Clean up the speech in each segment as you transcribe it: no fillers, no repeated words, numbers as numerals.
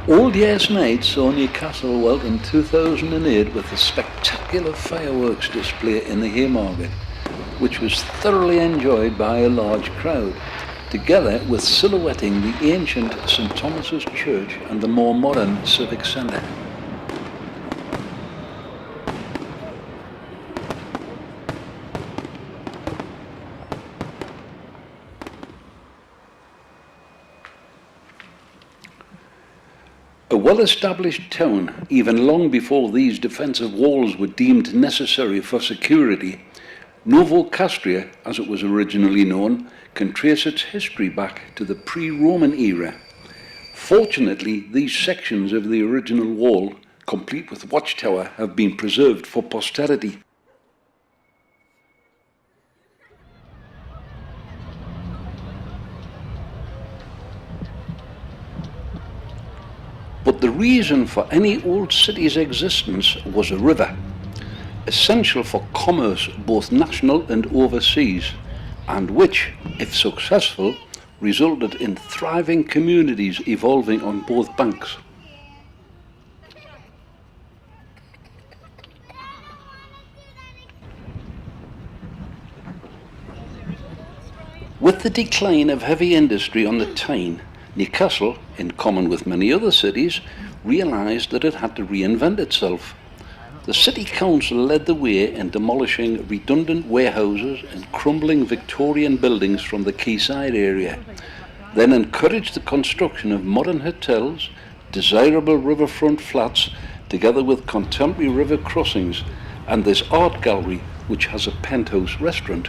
Old Year's Night saw Newcastle welcome 2008 with a spectacular fireworks display in the Haymarket, which was thoroughly enjoyed by a large crowd, together with silhouetting the ancient St Thomas's Church and the more modern Civic Centre. A well-established town, even long before these defensive walls were deemed necessary for security, Novo Castria, as it was originally known, can trace its history back to the pre-Roman era. Fortunately, these sections of the original wall, complete with watchtower, have been preserved for posterity. But the reason for any old city's existence was a river, essential for commerce both national and overseas, and which, if successful, resulted in thriving communities evolving on both banks. With the decline of heavy industry on the Tyne, Newcastle, in common with many other cities, realised that it had to reinvent itself. The City Council led the way in demolishing redundant warehouses and crumbling Victorian buildings from the quayside area, then encouraged the construction of modern hotels, desirable riverfront flats, together with contemporary river crossings, and this art gallery, which has a penthouse restaurant.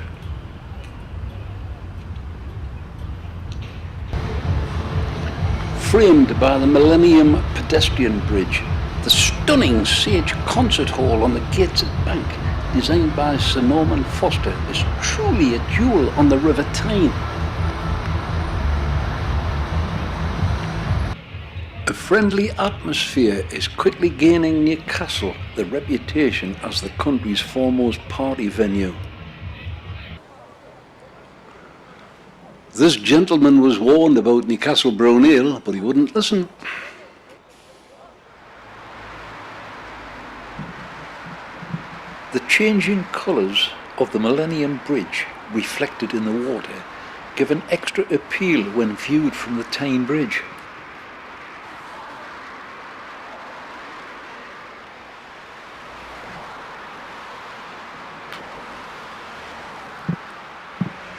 Framed by the Millennium Pedestrian Bridge, the stunning Sage Concert Hall on the Gateshead Bank, designed by Sir Norman Foster, is truly a jewel on the River Tyne. A friendly atmosphere is quickly gaining Newcastle the reputation as the country's foremost party venue. This gentleman was warned about Newcastle Brown Ale, but he wouldn't listen. The changing colours of the Millennium Bridge, reflected in the water, give an extra appeal when viewed from the Tyne Bridge.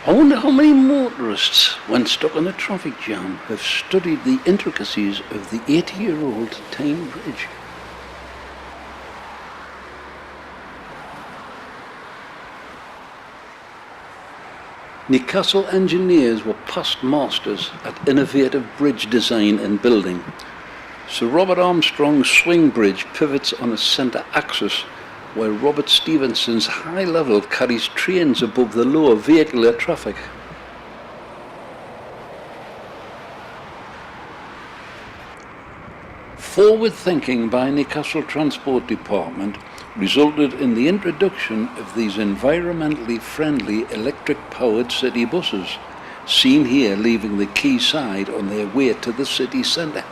I wonder how many motorists, when stuck in a traffic jam, have studied the intricacies of the 80-year-old Tyne Bridge. Newcastle engineers were past masters at innovative bridge design and building. Sir Robert Armstrong's swing bridge pivots on a centre axis, while Robert Stephenson's high level carries trains above the lower vehicular traffic. Forward thinking by Newcastle Transport Department resulted in the introduction of these environmentally friendly electric-powered city buses, seen here leaving the quayside on their way to the city centre.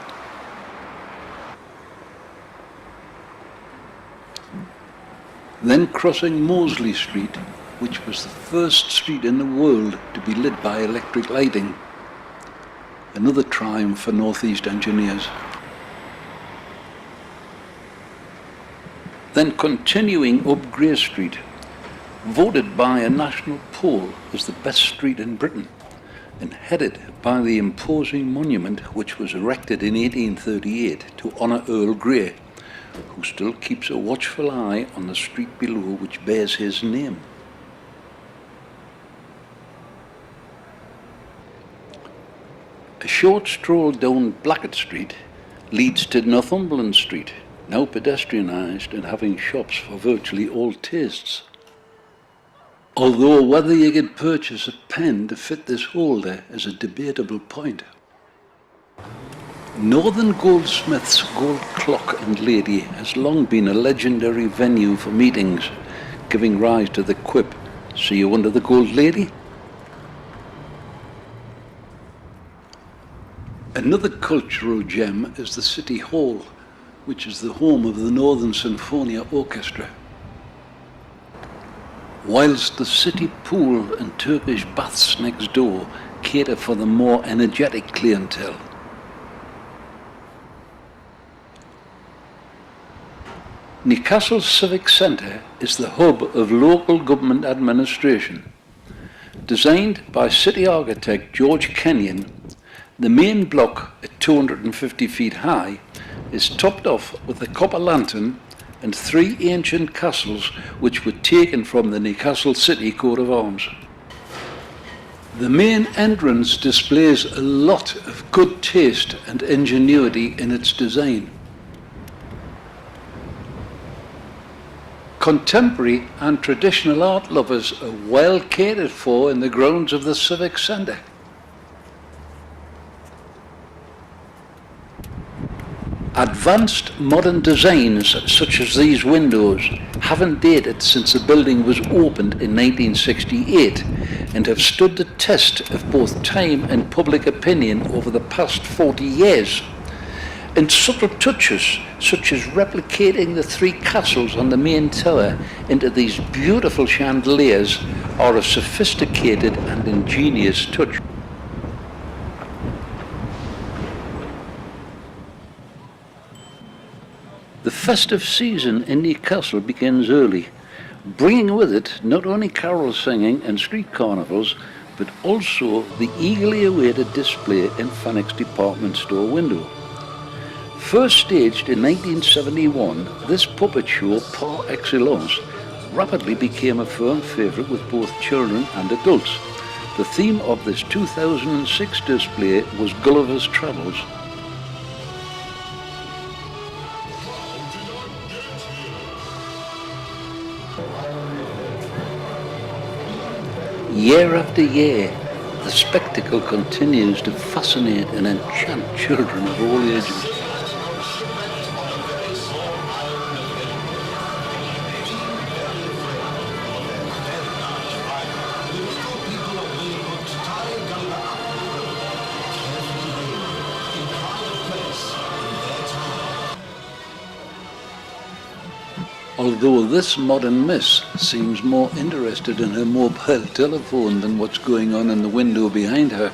Then crossing Mosley Street, which was the first street in the world to be lit by electric lighting. Another triumph for North East engineers. Then continuing up Grey Street, voted by a national poll as the best street in Britain, and headed by the imposing monument which was erected in 1838 to honour Earl Grey, who still keeps a watchful eye on the street below which bears his name. A short stroll down Blackett Street leads to Northumberland Street, now pedestrianised and having shops for virtually all tastes. Although whether you could purchase a pen to fit this holder is a debatable point. Northern Goldsmith's Gold Clock and Lady has long been a legendary venue for meetings, giving rise to the quip, "See you under the Gold Lady?" Another cultural gem is the City Hall, which is the home of the Northern Sinfonia Orchestra. Whilst the city pool and Turkish baths next door cater for the more energetic clientele. Newcastle Civic Centre is the hub of local government administration. Designed by city architect George Kenyon, the main block, at 250 feet high, is topped off with a copper lantern and 3 ancient castles which were taken from the Newcastle City coat of arms. The main entrance displays a lot of good taste and ingenuity in its design. Contemporary and traditional art lovers are well catered for in the grounds of the Civic Centre. Advanced modern designs such as these windows haven't dated since the building was opened in 1968 and have stood the test of both time and public opinion over the past 40 years. And subtle touches such as replicating the 3 castles on the main tower into these beautiful chandeliers are a sophisticated and ingenious touch. The festive season in Newcastle begins early, bringing with it not only carol singing and street carnivals, but also the eagerly awaited display in Phoenix department store window. First staged in 1971, this puppet show par excellence rapidly became a firm favourite with both children and adults. The theme of this 2006 display was Gulliver's Travels. Year after year, the spectacle continues to fascinate and enchant children of all ages. Although this modern miss seems more interested in her mobile telephone than what's going on in the window behind her.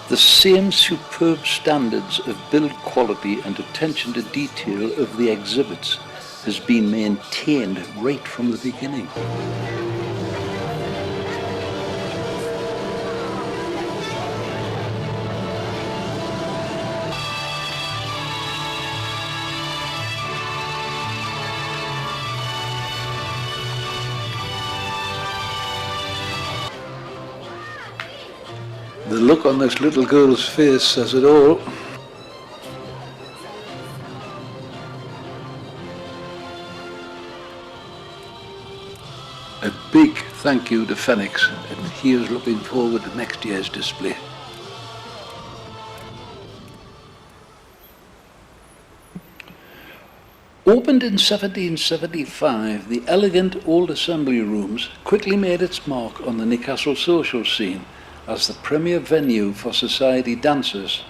The same superb standards of build quality and attention to detail of the exhibits has been maintained right from the beginning. The look on this little girl's face says it all. A big thank you to Phoenix, and here's looking forward to next year's display. Opened in 1775, the elegant old assembly rooms quickly made its mark on the Newcastle social scene as the premier venue for society dances.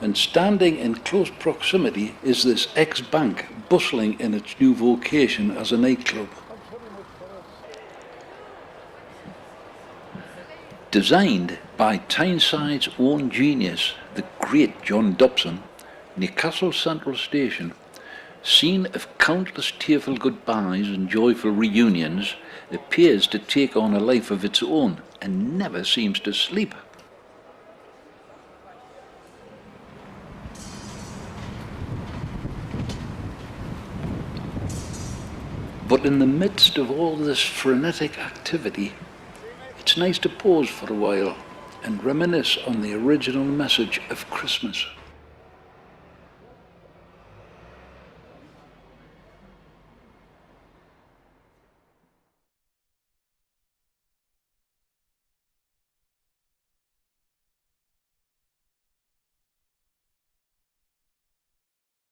And standing in close proximity is this ex-bank bustling in its new vocation as a nightclub. Designed by Tyneside's own genius, the great John Dobson, Newcastle Central Station, scene of countless tearful goodbyes and joyful reunions, appears to take on a life of its own and never seems to sleep. But in the midst of all this frenetic activity, it's nice to pause for a while and reminisce on the original message of Christmas.